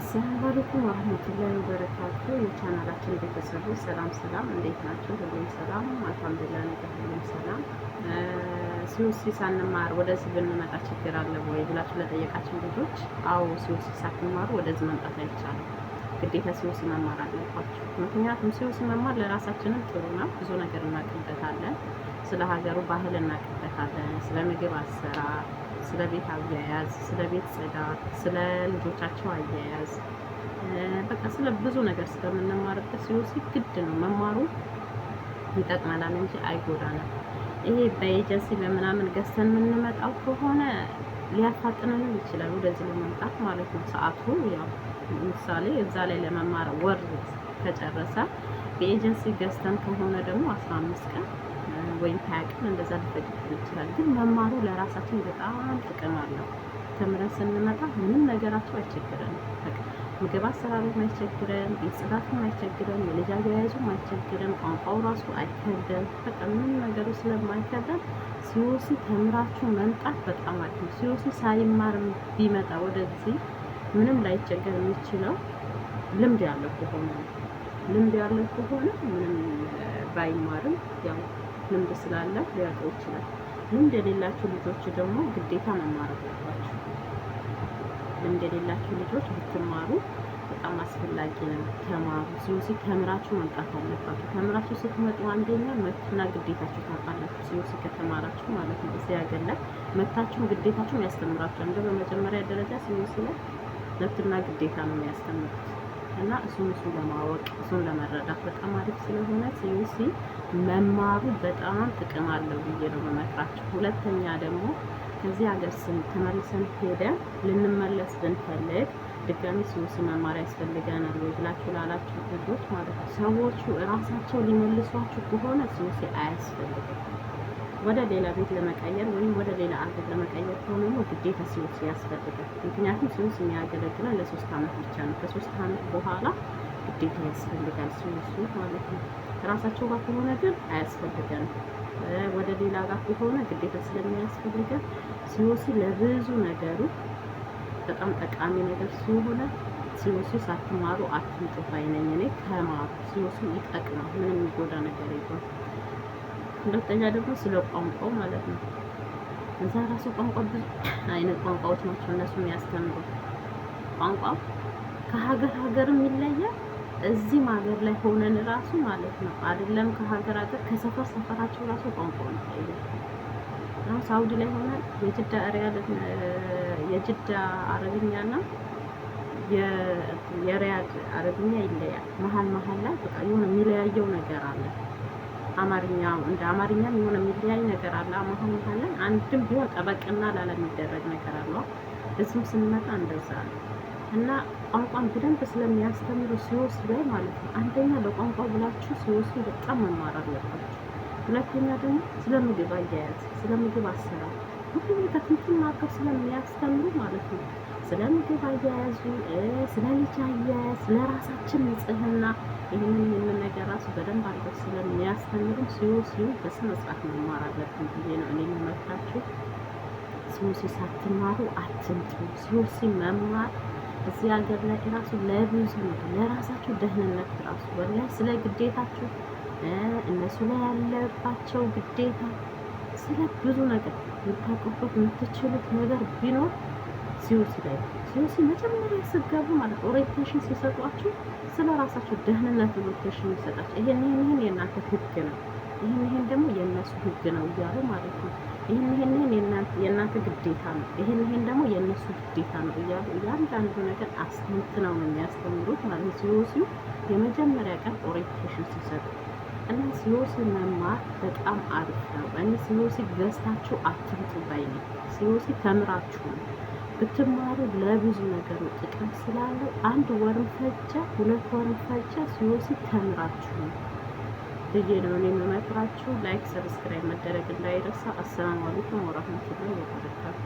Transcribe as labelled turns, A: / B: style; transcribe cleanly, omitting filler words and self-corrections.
A: አሰላሙ አለይኩም ወራህመቱላሂ ወበረካቱ። የቻናላችን ቤተሰቦች ሰላም፣ እንዴት ናቸው? ሁሉም ሰላም አልሐምዱሊላህ፣ ነገር ሁሉም ሰላም። ሲዩሲ ሳንማር ወደዚህ ብንመጣ ችግር አለ ወይ ብላችሁ ለጠየቃችሁ ልጆች፣ አዎ ሲዩሲ ሳትማሩ ወደዚህ መምጣት አይቻልም። ግዴታ ሲዩሲ መማር አለባችሁ። ምክንያቱም ሲዩሲ መማር ለራሳችንም ጥሩ ነው። ብዙ ነገር እናውቅበታለን። ስለ ሀገሩ ባህል እናውቅበታለን። ስለ ምግብ አሰራር፣ ስለ ቤት አያያዝ፣ ስለ ቤት ጽዳት፣ ስለ ልጆቻቸው አያያዝ፣ በቃ ስለ ብዙ ነገር ስለምንማርበት ሲዩሲ ግድ ነው መማሩ። ይጠቅመናል እንጂ አይጎዳንም። ይሄ በኤጀንሲ በምናምን ገዝተን የምንመጣው ከሆነ ሊያፋጥነን ይችላል ወደዚህ ለመምጣት ማለት ነው። ሰዓቱ ያው ምሳሌ እዛ ላይ ለመማር ወር ከጨረሰ በኤጀንሲ ገዝተን ከሆነ ደግሞ 15 ቀን ወይም 20 ቀን እንደዛ ሊፈጅብን ይችላል። ግን መማሩ ለራሳችን በጣም ጥቅም አለው። ተምረን ስንመጣ ምንም ነገራቸው አይቸግረንም። በቃ ምግብ አሰራሩም አይቸግረን፣ ቤት ጽዳቱም አይቸግረን፣ የልጅ አያያዙም አይቸግረን፣ ቋንቋው ራሱ አይከብደን። በቃ ምንም ነገሩ ስለማይከብደን ሲዩሲ ተምራችሁ መምጣት በጣም አሪፍ ነው። ሲዩሲ ሳይማር ቢመጣ ወደዚህ ምንም ላይቸገር የሚችለው ልምድ ያለው ከሆነ ምንም ባይማርም ያው ልምድ ስላለ ሊያውቀው ይችላል። ልምድ የሌላችሁ ልጆች ደግሞ ግዴታ መማር አለባችሁ። ልምድ የሌላችሁ ልጆች ብትማሩ በጣም አስፈላጊ ነው። ተማሩ። ሲዩሲ ተምራችሁ መምጣት አለባችሁ። ተምራችሁ ስትመጡ አንደኛ መብትና ግዴታችሁ ታውቃላችሁ። ሲዩሲ ከተማራችሁ ማለት ነው። እዚህ ሀገር ላይ መብታችሁን ግዴታችሁን ያስተምራችኋል። እንደ በመጀመሪያ ደረጃ ሲዩሲ ላይ መብትና ግዴታ ነው የሚያስተምሩት እና እሱን ለማወቅ እሱን ለመረዳት በጣም አሪፍ ስለሆነ ሲዩሲ መማሩ በጣም ጥቅም አለው ብዬ ነው መመክራችሁ። ሁለተኛ ደግሞ ከዚህ ሀገር ተመልሰን ሄደን ልንመለስ ብንፈልግ ድጋሚ ሲዩሲ መማር ያስፈልገናል ወይ ብላችሁ ላላችሁ ልጆች ማለት ነው። ሰዎቹ እራሳቸው ሊመልሷችሁ ከሆነ ሲዩሲ አያስፈልግም። ወደ ሌላ ቤት ለመቀየር ወይም ወደ ሌላ አገር ለመቀየር ከሆነ ነው ግዴታ ሲዩሲ ያስፈልጋል። ምክንያቱም ሲዩሲ የሚያገለግለን ለ3 ዓመት ብቻ ነው። ከ3 ዓመት በኋላ ግዴታ ያስፈልጋል ሲዩሲ ማለት ነው። ራሳቸው ጋር ከሆነ ግን አያስፈልገንም። ወደ ሌላ ጋር ከሆነ ግዴታ ስለሚያስፈልገን ሲዩሲ ለብዙ ነገሩ በጣም ጠቃሚ ነገር ስለሆነ ሲዩሲ ሳትማሩ አትምጡ ባይነኝ እኔ። ተማሩ። ሲዩሲ ይጠቅማል። ምንም የሚጎዳ ነገር የለውም። ሁለተኛ ደግሞ ስለ ቋንቋው ማለት ነው። እዛ ራሱ ቋንቋ ብዙ አይነት ቋንቋዎች ናቸው እነሱ የሚያስተምሩ። ቋንቋው ከሀገርም ይለያል። እዚህም ሀገር ላይ ሆነን ራሱ ማለት ነው አይደለም ከሀገር ከሰፈራቸው ራሱ ቋንቋው ይለያል። አሁን ሳውዲ ላይ ሆነን የጅዳ አረብኛና የሪያድ አረብኛ ይለያል። መሀል ላይ በቃ የሆነ የሚለያየው ነገር አለ። እንደ አማርኛም የሆነ የሚለያይ ነገር አለ። መሀል ላይ አንድም ቢሆን ጠበቅና ላለ የሚደረግ ነገር አለ። እዚህም ስንመጣ እንደዛ ነው እና ቋንቋን በደንብ ስለሚያስተምሩ ሲዩሲ ላይ ማለት ነው። አንደኛ ለቋንቋ ብላችሁ ሲዩሲ በጣም መማር አለባችሁ። ሁለተኛ ደግሞ ስለ ምግብ አያያዝ፣ ስለ ምግብ አሰራር ሁሉም ከትንትን ማቀፍ ስለሚያስተምሩ ማለት ነው። ስለ ምግብ አያያዙ፣ ስለ ልጅ አያያዝ፣ ስለ ራሳችን ንጽህና ይህንን ነገር ራሱ በደንብ አድርገው ስለሚያስተምሩ ሲዩሲው በስነ ስርዓት መማር አለብን ብዬ ነው እኔ የምመክራችሁ። ሲዩሲ ሳትማሩ አትምጡ። ሲዩሲ መማር እዚህ ሀገር ላይ ራሱ ለብዙ ነገር ለራሳችሁ ደህንነት ራሱ ወላሂ ስለ ግዴታችሁ እነሱ ላይ ያለባቸው ግዴታ ስለ ብዙ ነገር ልታውቁበት የምትችሉት ነገር ቢኖር ሲዩሲ ላይ ሲዩሲ መጀመሪያ ስትገቡ ማለት ኦሪንቴሽን ሲሰጧችሁ ስለ ራሳችሁ ደህንነት ኦሪንቴሽን ይሰጣችሁ። ይሄን የእናንተ ህግ ነው፣ ይሄን ደግሞ የእነሱ ህግ ነው እያሉ ማለት ነው። ይሄን የእናንተ ግዴታ ነው፣ ይሄን ደግሞ የእነሱ ግዴታ ነው እያሉ እያንዳንዱ ነገር አስተምትነው ነው የሚያስተምሩት ማለት ነው። ሲዩሲው የመጀመሪያ ቀን ኦሪንቴሽን ሲሰጡ እና ሲዩሲ መማር በጣም አሪፍ ነው። እኔ ሲዩሲ ገዝታችሁ አትምጡ ባይ ነኝ። ሲዩሲ ተምራችሁ ነው ብትማሩ ለብዙ ነገሩ ጥቅም ስላለው 1 ወርም ፈጀ 2 ወርም ፈጀ ሲዩሲ ተምራችሁ ነው ብዬ ነው እኔ የምመክራችሁ። ላይክ ሰብስክራይብ መደረግ እንዳይረሳ። አሰላሙ አለይኩም ወራህመቱላሂ ወበረካቱ።